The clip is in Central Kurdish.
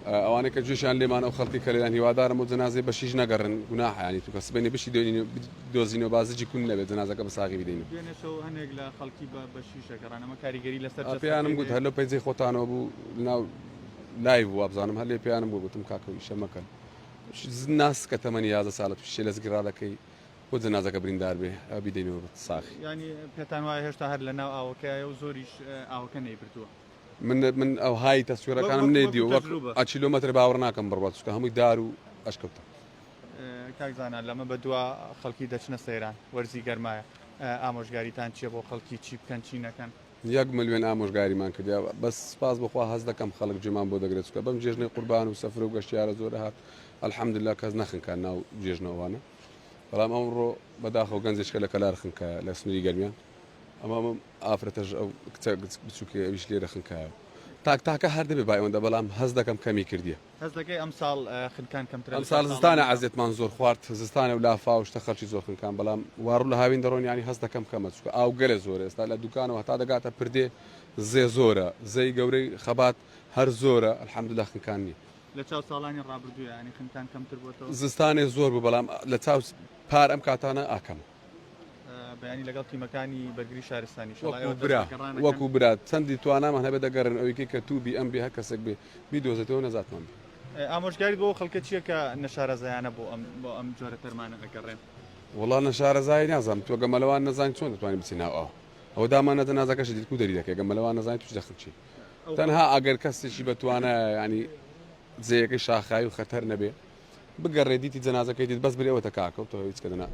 ئەوانەی کە گوێشیان لێمان ئەو خەڵکی کە لێیان هیوادارم و جەنازەی بەشیش نەگەڕن گوناحە، ینی تو کەسبێنێ بشی دۆزینەوە بازجی کون نەبێت جەنازەکە بە ساغی بدەین. دوێنێشەوە هەنێک لە خەڵکی بەشیشە گەڕان ئەمە کاریگەری لەسەر پێیانم گوت هەر لەو پەیجەی خۆتانەوە بوو ناو لایڤ بوو بزانم هەر لێ پێیانم بوو گوتم کاکەوی شەمەکەن ناس کە تەمەنی 11 ساڵە تووشێ لە زگرا دەکەی بۆ جەنازەکە بریندار بێ بیدەینەوە ساخی. ینی پێتان وایە هێشتا هەر لە ناو ئاوەکەیە و زۆریش ئاوەکە نەیبردووە. من ئەو های تەسوێرەکانم نێدی و وەک ئەچیلۆمەتر باوەڕ ناکەم بڕات چکە هەمووی دار و ئەشکەوتە. کاکزانە لەمە بە دووە خەڵکی دەچنە سەیران وەرزی گەرمایە ئامۆژگاریتان چییە بۆ خەڵکی چی بکەن چی نەکەن؟ 1 ملیۆن ئامۆژگاریمان کردیا بەس سپاس بخوا هەز دەکەم خەڵک جێمان بۆ دەگرێت چکە بەم جێژنەی قوربان و سەفر و گەشتیارە زۆرە هات الحەمدلله کەس نەخنکە ناو جێژنەوەوانە بەڵام ئەمڕۆ بەداخەوە گەنجێکە لە کەلار خنکە لە سنووری گەرمیان ئەمە ئافرەتەش ئەو کچە بچووکە ئەویش لێرە خنکایە تاکە هەر دەبێ با ئەوەندە بەڵام هەز دەکەم کەمی کردیە. هەز دەکەی ئەمساڵ خنکان کەمتر ئەمساڵ زستانە عەزیەتمان زۆر خوارد زستانە و لافا و شتە خەڵکی زۆر خنکان بەڵام واڕوو لە هاوین دەڕۆن ینی هەز دەکەم کەمە چکە ئاو گەلە زۆرە ئێستا لە دوکانەوە هەتا دەگاتە پردێ زێ زۆرە زەی گەورەی خەبات هەر زۆرە الحەمدولله خنکان نییە. لە چاو ساڵانی ڕابردووە ینی خنکان کەمتر بووەتەوە زستانێ زۆر بوو بەڵام لە چاو پار ئەم کاتانە ئاکەم بەیانی لەگەڵ تیمەکانی بەرگری شارستانی وەکو برات چەندی توانامان هەبێ دەگەڕن ئەوەی کە تو بی ئەم بێ هەر کەسێک بێ بیدۆزێتەوە نەزاتمان بێ. ئامۆژگاری بۆ خەڵکە چییە کە نەشارەزایانە بۆ ئەم جۆرە تەرمانە دەگەڕێن؟ وڵا نەشارەزای نازانم تۆ گەمەلەوان نەزان چۆن دەتوانین بچین ناو ئەوە دامان نەدە نازەکەش دیکو دەری دەکەی گەمەلەوان نەزانین توش دەخچی تەنها ئەگەر کەسێکی بەتوانە ینی جێیەکەی شاخایی و خەتەر نەبێ بگەڕێ دیتی جەنازەکەی دیت بەس برێەوەتە کاکە و تۆ هیچ کە دەنا